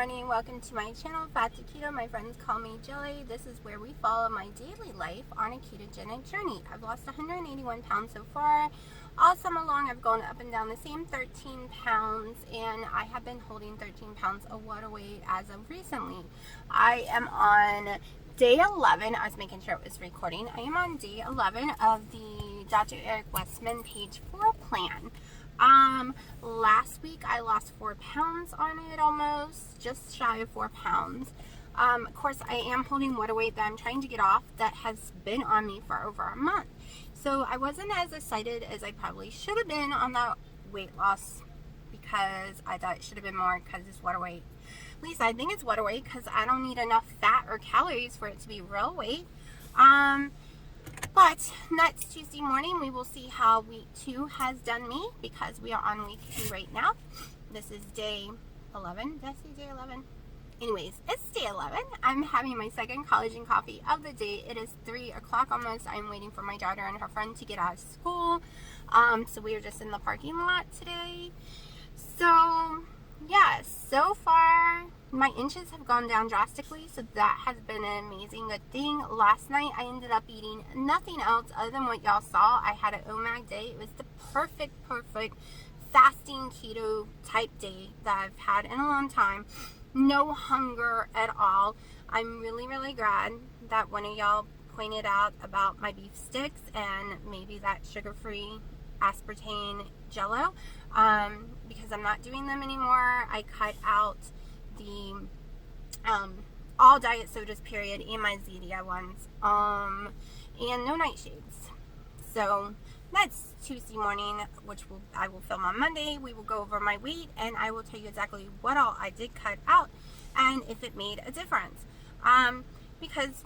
morning. Welcome to my channel, Fat to Keto. My friends call me Jelly. This is where we follow my daily life on a ketogenic journey. I've lost 181 pounds so far. All summer long, I've gone up and down the same 13 pounds, and I have been holding 13 pounds of water weight as of recently. I am on day 11. I was making sure it was recording. I am on day 11 of the Dr. Eric Westman page 4 plan. Last week I lost 4 pounds on it, almost, just shy of 4 pounds. Of course, I am holding water weight that I'm trying to get off that has been on me for over a month. So I wasn't as excited as I probably should have been on that weight loss because I thought it should have been more because it's water weight. At least I think it's water weight because I don't need enough fat or calories for it to be real weight. But next Tuesday morning, we will see how week 2 has done me because we are on week 2 right now. This is day 11. Did I say day 11? Anyways, it's day 11. I'm having my second collagen coffee of the day. It is 3 o'clock almost. I'm waiting for my daughter and her friend to get out of school. So we are just in the parking lot today. So, yeah, so far my inches have gone down drastically, so that has been an amazing good thing. Last night I ended up eating nothing else other than what y'all saw. I had an OMAG day. It was the perfect fasting keto type day that I've had in a long time. No hunger at all. I'm really glad that one of y'all pointed out about my beef sticks and maybe that sugar-free aspartame jello, because I'm not doing them anymore. I cut out the all diet sodas period and my ZDI ones, and no nightshades. So that's Tuesday morning, which I will film on Monday. We will go over my weight and I will tell you exactly what all I did cut out and if it made a difference. Because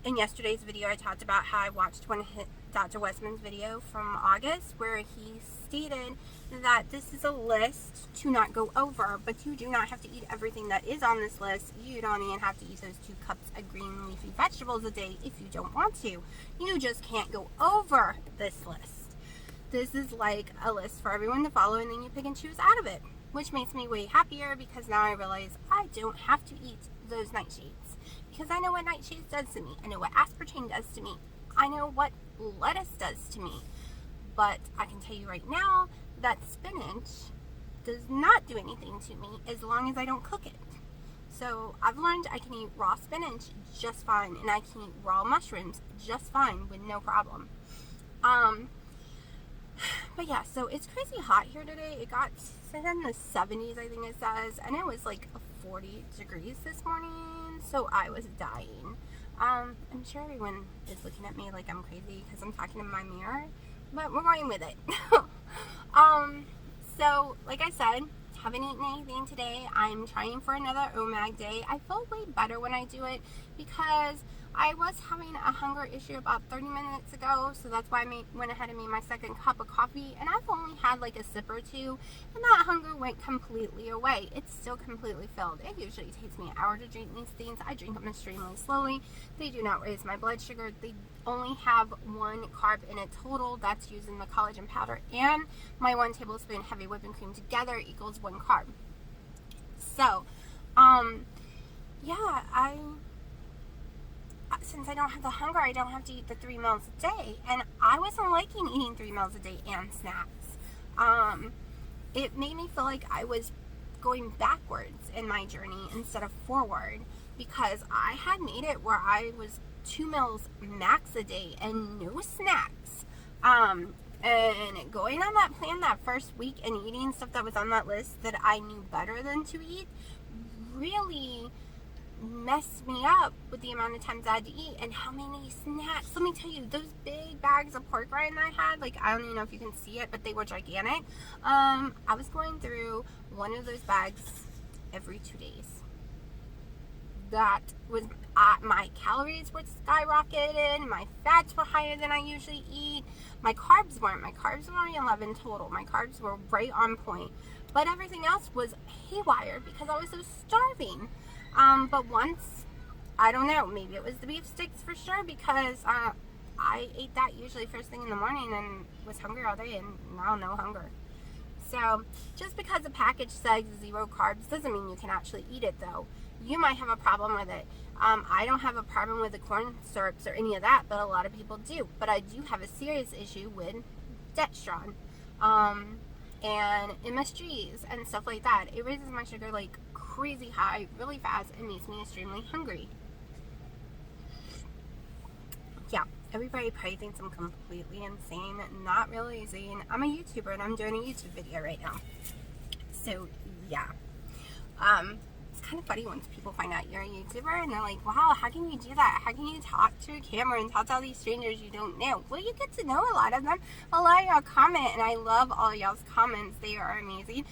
in yesterday's video I talked about how I watched Dr. Westman's video from August where he stated that this is a list to not go over, but you do not have to eat everything that is on this list. You don't even have to eat those 2 cups of green leafy vegetables a day if you don't want to. You just can't go over this list. This is like a list for everyone to follow, and then you pick and choose out of it, which makes me way happier because now I realize I don't have to eat those nightshades because I know what nightshades does to me. I know what aspartame does to me. I know what lettuce does to me. But I can tell you right now that spinach does not do anything to me as long as I don't cook it. So I've learned I can eat raw spinach just fine, and I can eat raw mushrooms just fine with no problem. But yeah, so it's crazy hot here today. It got in the 70s, I think it says, and it was like 40 degrees this morning, so I was dying. I'm sure everyone is looking at me like I'm crazy because I'm talking in my mirror, but we're going with it. So like I said, haven't eaten anything today. I'm trying for another OMAG day. I feel way better when I do it because I was having a hunger issue about 30 minutes ago, so that's why I went ahead and made my second cup of coffee, and I've only had like a sip or two, and that hunger went completely away. It's still completely filled. It usually takes me an hour to drink these things. I drink them extremely slowly. They do not raise my blood sugar. They only have 1 carb in it total. That's using the collagen powder and my 1 tablespoon heavy whipping cream together equals 1 carb. So, yeah, since I don't have the hunger, I don't have to eat the 3 meals a day, and I wasn't liking eating 3 meals a day and snacks. It made me feel like I was going backwards in my journey instead of forward because I had made it where I was 2 meals max a day and no snacks. And going on that plan that first week and eating stuff that was on that list that I knew better than to eat really messed me up with the amount of times I had to eat and how many snacks. Let me tell you, those big bags of pork rind I had, like, I don't even know if you can see it, but they were gigantic. I was going through one of those bags every 2 days. That was, my calories were skyrocketed, my fats were higher than I usually eat, my carbs weren't. My carbs were only 11 total. My carbs were right on point, but everything else was haywire because I was so starving. But once, I don't know, maybe it was the beef sticks for sure because I ate that usually first thing in the morning and was hungry all day and now no hunger. So just because a package says 0 carbs doesn't mean you can actually eat it, though. You might have a problem with it. I don't have a problem with the corn syrups or any of that, but a lot of people do. But I do have a serious issue with dextron and MSGs and stuff like that. It raises my sugar like crazy high really fast and makes me extremely hungry. Yeah, everybody probably thinks I'm completely insane. Not really insane. I'm a YouTuber and I'm doing a YouTube video right now. So yeah, it's kind of funny once people find out you're a YouTuber and they're like, wow, how can you do that? How can you talk to a camera and talk to all these strangers you don't know? Well, you get to know a lot of them. A lot of y'all comment, and I love all y'all's comments. They are amazing.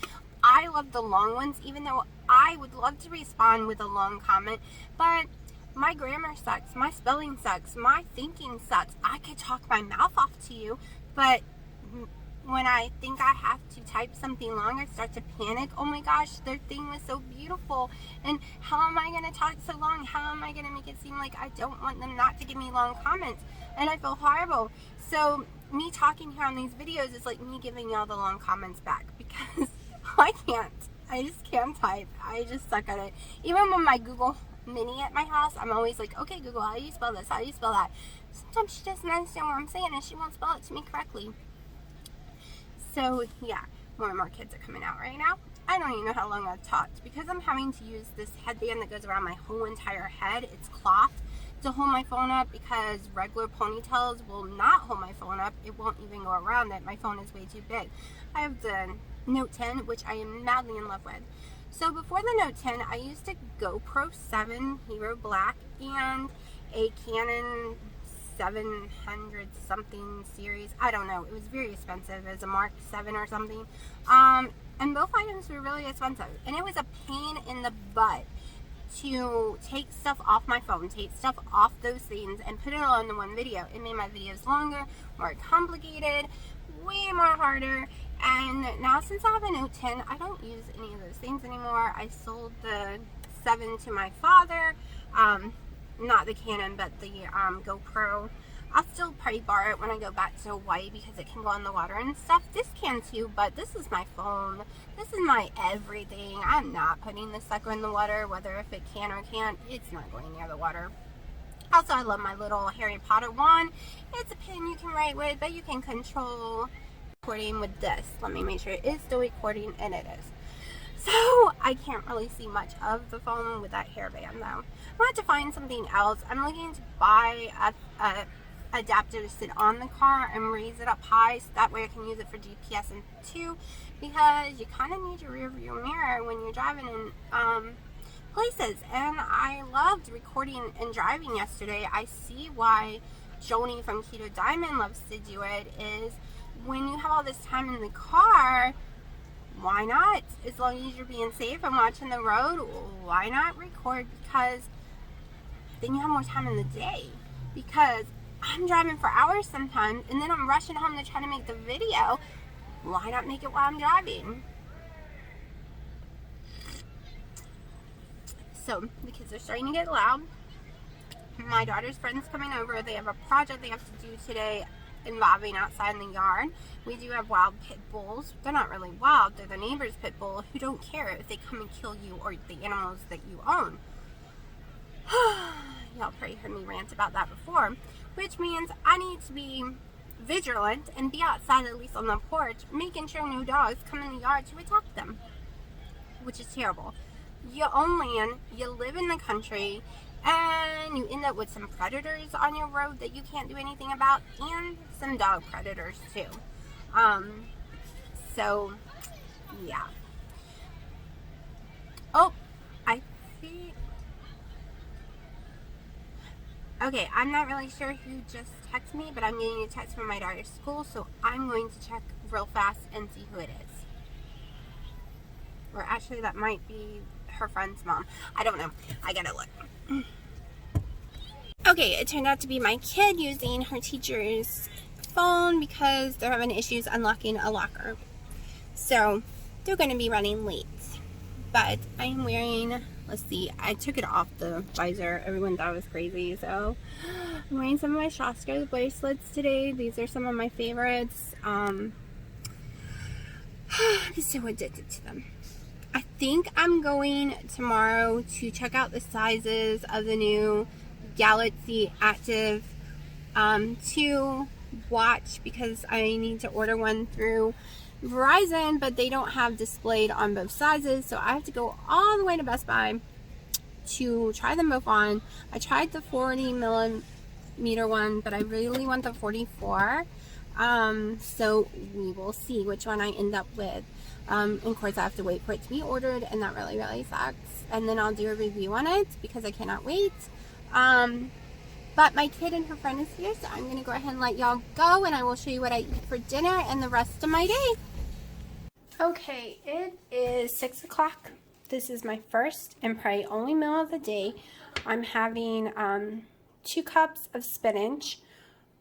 I love the long ones, even though I would love to respond with a long comment, but my grammar sucks, my spelling sucks, my thinking sucks. I could talk my mouth off to you, but when I think I have to type something long, I start to panic. Oh my gosh, their thing was so beautiful, and how am I going to talk so long? How am I going to make it seem like I don't want them not to give me long comments? And I feel horrible. So me talking here on these videos is like me giving y'all the long comments back, because I can't. I just can't type. I just suck at it. Even with my Google Mini at my house, I'm always like, okay Google, how do you spell this? How do you spell that? Sometimes she doesn't understand what I'm saying and she won't spell it to me correctly. So yeah, more and more kids are coming out right now. I don't even know how long I've talked, because I'm having to use this headband that goes around my whole entire head. It's cloth to hold my phone up, because regular ponytails will not hold my phone up. It won't even go around it. My phone is way too big. I have the Note 10, which I am madly in love with. So before the Note 10, I used a GoPro 7 Hero Black and a Canon 700 something series. I don't know. It was very expensive. It was a Mark 7 or something. And both items were really expensive. And it was a pain in the butt to take stuff off my phone, take stuff off those things, and put it all in the one video. It made my videos longer, more complicated, way more harder. And now since I have a Note 10, I don't use any of those things anymore. I sold the 7 to my father. Not the Canon, but the GoPro. I'll still probably borrow it when I go back to Hawaii, because it can go in the water and stuff. This can too, but this is my phone. This is my everything. I'm not putting this sucker in the water, whether if it can or can't. It's not going near the water. Also, I love my little Harry Potter wand. It's a pen you can write with, but you can control recording with this. Let me make sure it is still recording, and it is. So I can't really see much of the phone with that hairband though. I'm going to have to find something else. I'm looking to buy a adapter to sit on the car and raise it up high, so that way I can use it for GPS and too, because you kind of need your rear view mirror when you're driving in places. And I loved recording and driving yesterday. I see why Joni from Keto Diamond loves to do it. Is when you have all this time in the car, why not? As long as you're being safe and watching the road, why not record? Because then you have more time in the day. Because I'm driving for hours sometimes, and then I'm rushing home to try to make the video. Why not make it while I'm driving? So the kids are starting to get loud. My daughter's friend's coming over. They have a project they have to do today involving outside in the yard. We do have wild pit bulls. They're not really wild. They're the neighbor's pit bull who don't care if they come and kill you or the animals that you own. Y'all probably heard me rant about that before, which means I need to be vigilant and be outside, at least on the porch, making sure no dogs come in the yard to attack them, which is terrible. You own land, you live in the country, and you end up with some predators on your road that you can't do anything about, and some dog predators too. So yeah. Oh, I see. Okay, I'm not really sure who just texted me, but I'm getting a text from my daughter's school, so I'm going to check real fast and see who it is. Or actually, that might be her friend's mom. I don't know. I gotta look. Okay, it turned out to be my kid using her teacher's phone because they're having issues unlocking a locker. So, they're going to be running late. But I'm wearing, let's see, I took it off the visor. Everyone thought it was crazy. So, I'm wearing some of my Shaska bracelets today. These are some of my favorites. I'm so addicted to them. I think I'm going tomorrow to check out the sizes of the new Galaxy Active 2 watch, because I need to order one through Verizon, but they don't have displayed on both sizes, so I have to go all the way to Best Buy to try them both on. I tried the 40 millimeter one, but I really want the 44. So we will see which one I end up with. Of course I have to wait for it to be ordered, and that really sucks. And then I'll do a review on it because I cannot wait. But my kid and her friend is here, so I'm going to go ahead and let y'all go, and I will show you what I eat for dinner and the rest of my day. Okay, it is 6 o'clock. This is my first and probably only meal of the day. I'm having 2 cups of spinach,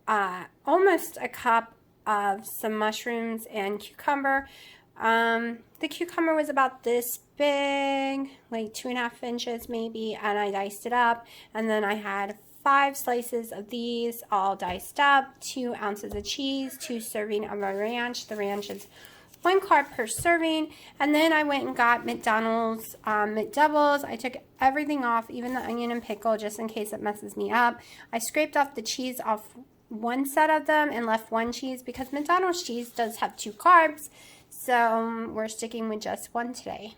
almost a cup of some mushrooms and cucumber. The cucumber was about this big, like 2.5 inches maybe, and I diced it up, and then I had 5 slices of these all diced up, 2 ounces of cheese, 2 servings of a ranch. The ranch is 1 carb per serving. And then I went and got McDonald's McDoubles. I took everything off, even the onion and pickle, just in case it messes me up. I scraped off the cheese off 1 set of them and left 1 cheese because McDonald's cheese does have 2 carbs. So we're sticking with just 1 today.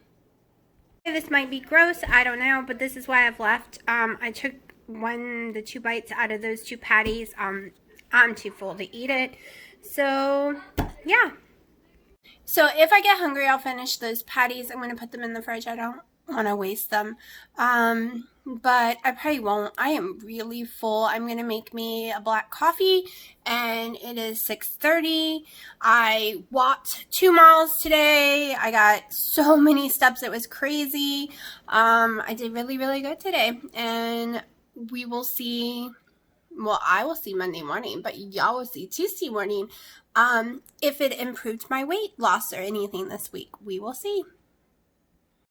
This might be gross, I don't know, but this is why I've left. I took the 2 bites out of those 2 patties. I'm too full to eat it. So yeah. So if I get hungry, I'll finish those patties. I'm going to put them in the fridge. I don't want to waste them. But I probably won't. I am really full. I'm going to make me a black coffee, and it is 6:30. I walked 2 miles today. I got so many steps. It was crazy. I did really good today, and we will see. Well, I will see Monday morning, but y'all will see Tuesday morning if it improved my weight loss or anything this week. We will see.